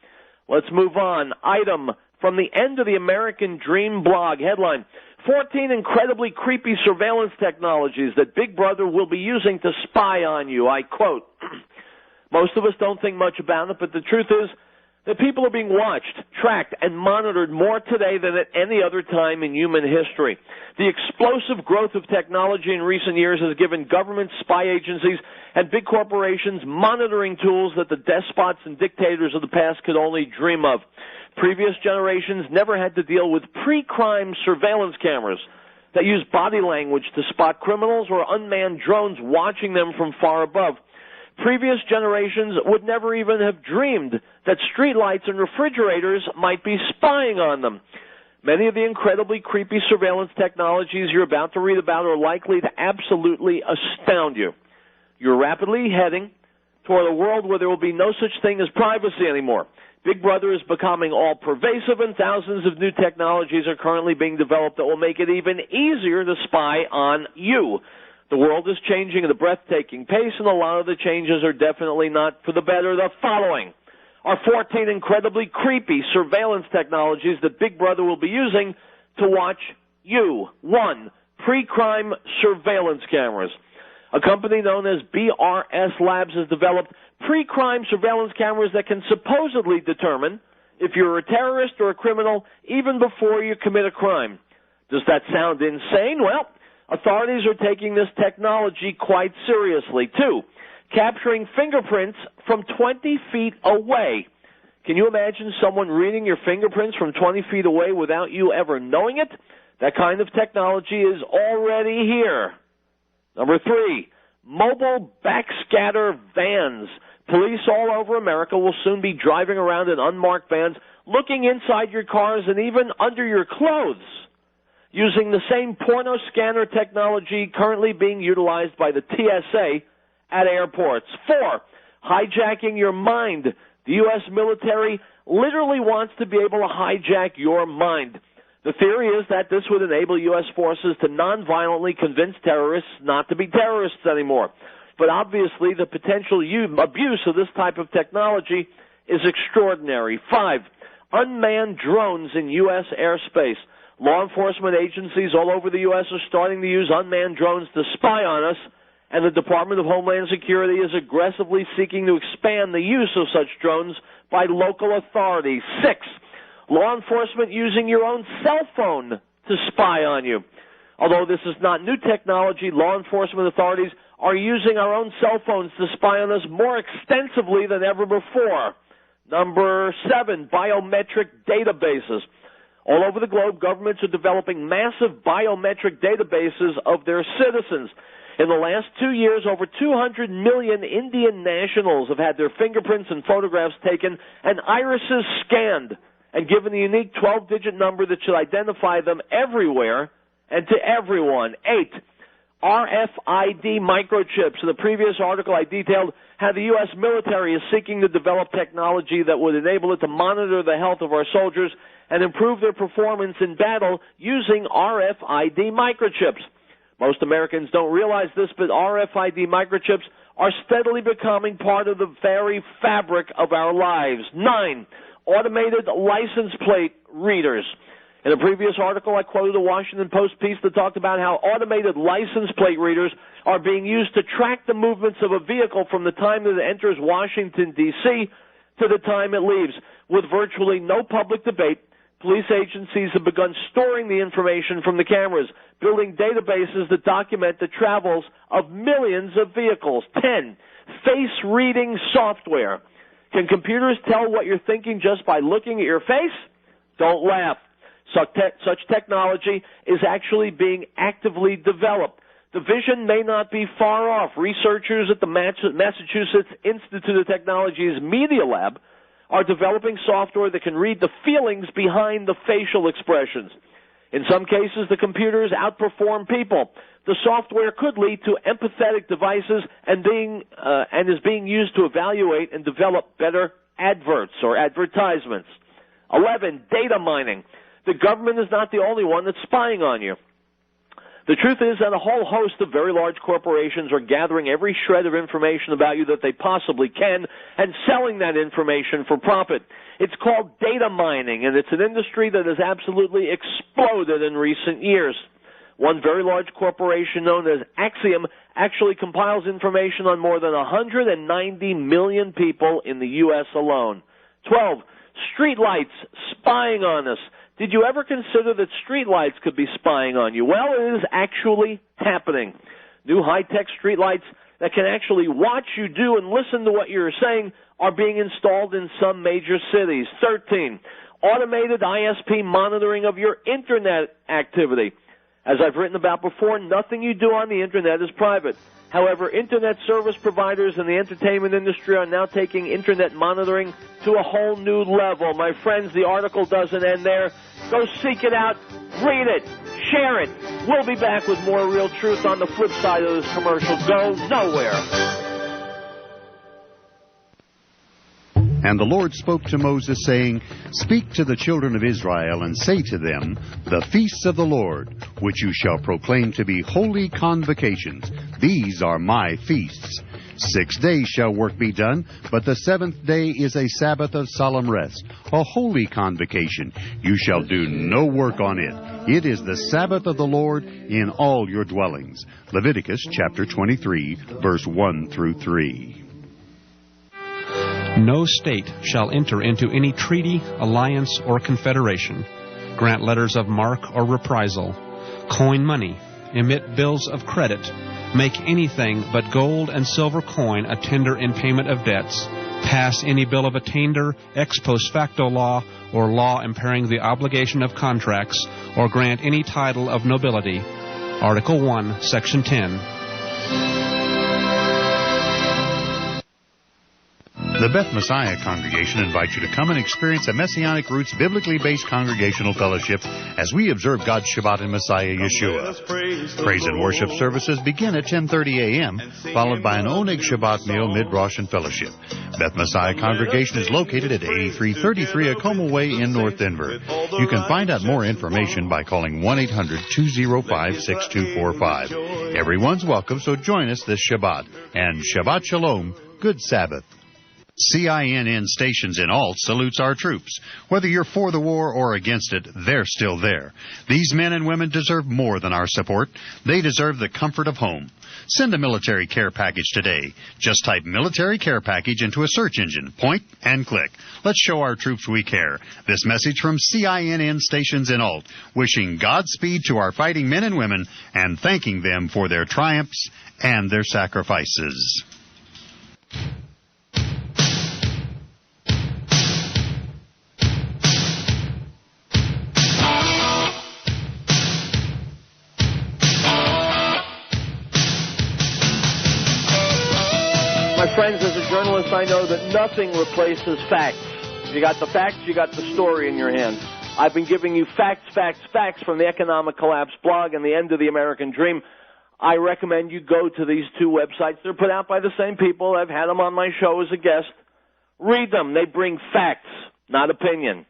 C: Let's move on. Item from the End of the American Dream blog, headline, 14 incredibly creepy surveillance technologies that Big Brother will be using to spy on you. I quote, "Most of us don't think much about it, but the truth is that people are being watched, tracked, and monitored more today than at any other time in human history. The explosive growth of technology in recent years has given governments, spy agencies, and big corporations monitoring tools that the despots and dictators of the past could only dream of. Previous generations never had to deal with pre-crime surveillance cameras that use body language to spot criminals or unmanned drones watching them from far above. Previous generations would never even have dreamed that streetlights and refrigerators might be spying on them. Many of the incredibly creepy surveillance technologies you're about to read about are likely to absolutely astound you. You're rapidly heading toward a world where there will be no such thing as privacy anymore. Big Brother is becoming all-pervasive, and thousands of new technologies are currently being developed that will make it even easier to spy on you. The world is changing at a breathtaking pace, and a lot of the changes are definitely not for the better. The following are 14 incredibly creepy surveillance technologies that Big Brother will be using to watch you. 1. Pre-crime surveillance cameras. A company known as BRS Labs has developed pre-crime surveillance cameras that can supposedly determine if you're a terrorist or a criminal even before you commit a crime. Does that sound insane? Well, authorities are taking this technology quite seriously. 2, capturing fingerprints from 20 feet away. Can you imagine someone reading your fingerprints from 20 feet away without you ever knowing it? That kind of technology is already here. Number 3, mobile backscatter vans. Police all over America will soon be driving around in unmarked vans, looking inside your cars and even under your clothes, using the same porno scanner technology currently being utilized by the TSA at airports. 4, hijacking your mind. The U.S. military literally wants to be able to hijack your mind. The theory is that this would enable U.S. forces to nonviolently convince terrorists not to be terrorists anymore. But obviously, the potential abuse of this type of technology is extraordinary. 5, unmanned drones in U.S. airspace. Law enforcement agencies all over the U.S. are starting to use unmanned drones to spy on us, and the Department of Homeland Security is aggressively seeking to expand the use of such drones by local authorities. 6, law enforcement using your own cell phone to spy on you. Although this is not new technology, law enforcement authorities are using our own cell phones to spy on us more extensively than ever before. Number 7, biometric databases. All over the globe, governments are developing massive biometric databases of their citizens. In the last 2 years, over 200 million Indian nationals have had their fingerprints and photographs taken and irises scanned and given a unique 12-digit number that should identify them everywhere and to everyone. 8, RFID microchips. In the previous article, I detailed how the U.S. military is seeking to develop technology that would enable it to monitor the health of our soldiers and improve their performance in battle using RFID microchips. Most Americans don't realize this, but RFID microchips are steadily becoming part of the very fabric of our lives. 9, automated license plate readers. In a previous article, I quoted a Washington Post piece that talked about how automated license plate readers are being used to track the movements of a vehicle from the time that it enters Washington, D.C. to the time it leaves. With virtually no public debate, police agencies have begun storing the information from the cameras, building databases that document the travels of millions of vehicles. 10, face-reading software. Can computers tell what you're thinking just by looking at your face? Don't laugh. Such technology is actually being actively developed. The vision may not be far off. Researchers at the Massachusetts Institute of Technology's Media Lab are developing software that can read the feelings behind the facial expressions. In some cases, the computers outperform people. The software could lead to empathetic devices and is being used to evaluate and develop better adverts or advertisements. 11, data mining. The government is not the only one that's spying on you. The truth is that a whole host of very large corporations are gathering every shred of information about you that they possibly can and selling that information for profit. It's called data mining, and it's an industry that has absolutely exploded in recent years. One very large corporation known as Axiom actually compiles information on more than 190 million people in the U.S. alone. 12, streetlights spying on us. Did you ever consider that streetlights could be spying on you? Well, it is actually happening. New high-tech streetlights that can actually watch you do and listen to what you're saying are being installed in some major cities. 13, automated ISP monitoring of your Internet activity. As I've written about before, nothing you do on the Internet is private. However, Internet service providers in the entertainment industry are now taking Internet monitoring to a whole new level. My friends, the article doesn't end there. Go seek it out, read it, share it. We'll be back with more Real Truth on the flip side of this commercial. Go nowhere.
A: And the Lord spoke to Moses, saying, Speak to the children of Israel, and say to them, The feasts of the Lord, which you shall proclaim to be holy convocations, these are my feasts. 6 days shall work be done, but the 7th day is a Sabbath of solemn rest, a holy convocation. You shall do no work on it. It is the Sabbath of the Lord in all your dwellings. Leviticus chapter 23, verse 1 through 3.
K: No state shall enter into any treaty, alliance, or confederation, grant letters of marque or reprisal, coin money, emit bills of credit, make anything but gold and silver coin a tender in payment of debts, pass any bill of attainder, ex post facto law, or law impairing the obligation of contracts, or grant any title of nobility. Article 1, Section 10.
A: The Beth Messiah Congregation invites you to come and experience a Messianic Roots biblically based congregational fellowship as we observe God's Shabbat in Messiah Yeshua. Praise and worship services begin at 10:30 a.m., followed by an Oneg Shabbat meal, mid-Rosh and fellowship. Beth Messiah Congregation is located at 8333 Acoma Way in North Denver. You can find out more information by calling 1-800-205-6245. Everyone's welcome, so join us this Shabbat. And Shabbat Shalom, good Sabbath. CINN Stations in Alt salutes our troops. Whether you're for the war or against it, they're still there. These men and women deserve more than our support. They deserve the comfort of home. Send a military care package today. Just type military care package into a search engine. Point and click. Let's show our troops we care. This message from CINN Stations in Alt, wishing Godspeed to our fighting men and women and thanking them for their triumphs and their sacrifices.
C: My friends, as a journalist, I know that nothing replaces facts. You got the facts, you got the story in your hands. I've been giving you facts from the Economic Collapse blog and the End of the American Dream. I recommend you go to these two websites. They're put out by the same people. I've had them on my show as a guest. Read them. They bring facts, not opinion.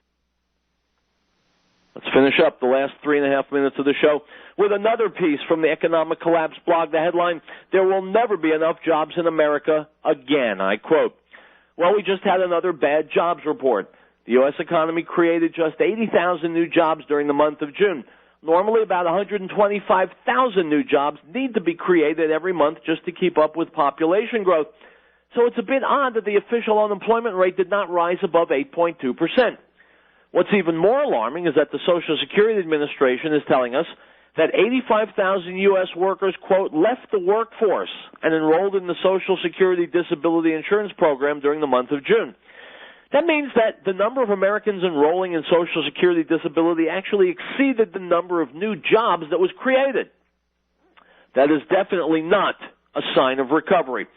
C: Let's finish up the last 3.5 minutes of the show with another piece from the Economic Collapse blog. The headline, "There will never be enough jobs in America again." I quote, well, we just had another bad jobs report. The U.S. economy created just 80,000 new jobs during the month of June. Normally, about 125,000 new jobs need to be created every month just to keep up with population growth. So it's a bit odd that the official unemployment rate did not rise above 8.2%. What's even more alarming is that the Social Security Administration is telling us that 85,000 U.S. workers, quote, left the workforce and enrolled in the Social Security Disability Insurance Program during the month of June. That means that the number of Americans enrolling in Social Security Disability actually exceeded the number of new jobs that was created. That is definitely not a sign of recovery.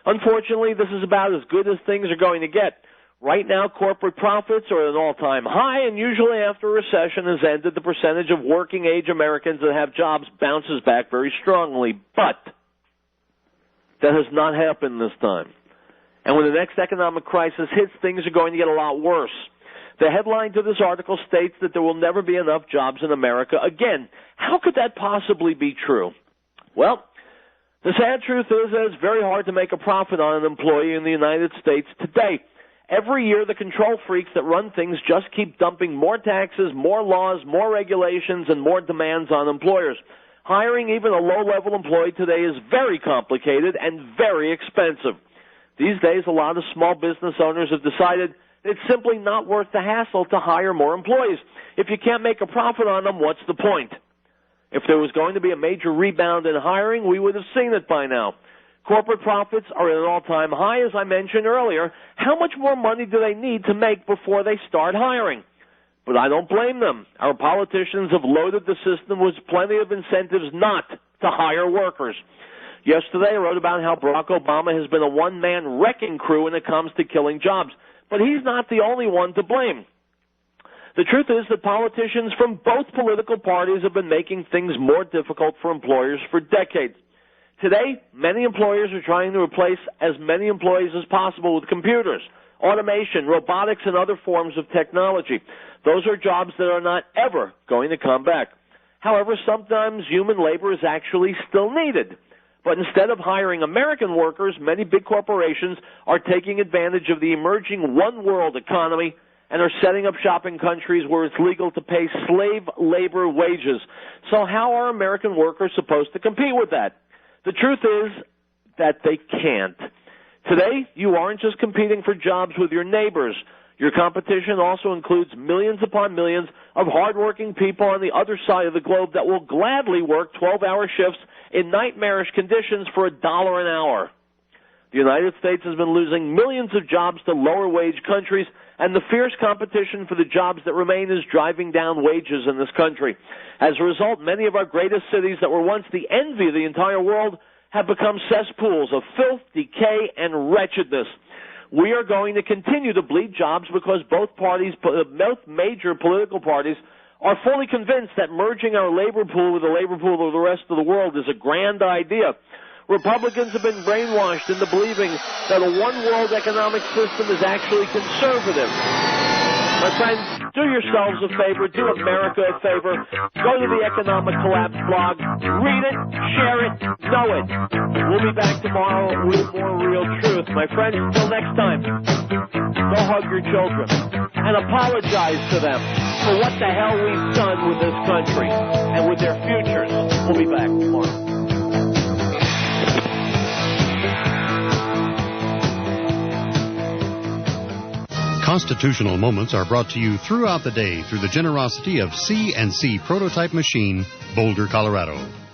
C: Unfortunately, this is about as good as things are going to get. Right now, corporate profits are at an all-time high, and usually after a recession has ended, the percentage of working-age Americans that have jobs bounces back very strongly. But that has not happened this time. And when the next economic crisis hits, things are going to get a lot worse. The headline to this article states that there will never be enough jobs in America again. How could that possibly be true? Well, the sad truth is that it's very hard to make a profit on an employee in the United States today. Every year, the control freaks that run things just keep dumping more taxes, more laws, more regulations, and more demands on employers. Hiring even a low-level employee today is very complicated and very expensive. These days, a lot of small business owners have decided it's simply not worth the hassle to hire more employees. If you can't make a profit on them, what's the point? If there was going to be a major rebound in hiring, we would have seen it by now. Corporate profits are at an all-time high, as I mentioned earlier. How much more money do they need to make before they start hiring? But I don't blame them. Our politicians have loaded the system with plenty of incentives not to hire workers. Yesterday, I wrote about how Barack Obama has been a one-man wrecking crew when it comes to killing jobs. But he's not the only one to blame. The truth is that politicians from both political parties have been making things more difficult for employers for decades. Today, many employers are trying to replace as many employees as possible with computers, automation, robotics, and other forms of technology. Those are jobs that are not ever going to come back. However, sometimes human labor is actually still needed. But instead of hiring American workers, many big corporations are taking advantage of the emerging one-world economy and are setting up shop in countries where it's legal to pay slave labor wages. So how are American workers supposed to compete with that? The truth is that they can't. Today, you aren't just competing for jobs with your neighbors. Your competition also includes millions upon millions of hardworking people on the other side of the globe that will gladly work 12-hour shifts in nightmarish conditions for $1 an hour. The United States has been losing millions of jobs to lower-wage countries, and the fierce competition for the jobs that remain is driving down wages in this country. As a result, many of our greatest cities that were once the envy of the entire world have become cesspools of filth, decay, and wretchedness. we are going to continue to bleed jobs because both major political parties are fully convinced that merging our labor pool with the labor pool of the rest of the world is a grand idea. Republicans have been brainwashed into believing that a one-world economic system is actually conservative. My friends, do yourselves a favor, do America a favor. Go to the Economic Collapse blog, read it, share it, know it. We'll be back tomorrow with more real truth. My friends, until next time, go hug your children and apologize to them for what the hell we've done with this country and with their futures. We'll be back tomorrow.
A: Constitutional Moments are brought to you throughout the day through the generosity of C&C Prototype Machine, Boulder, Colorado.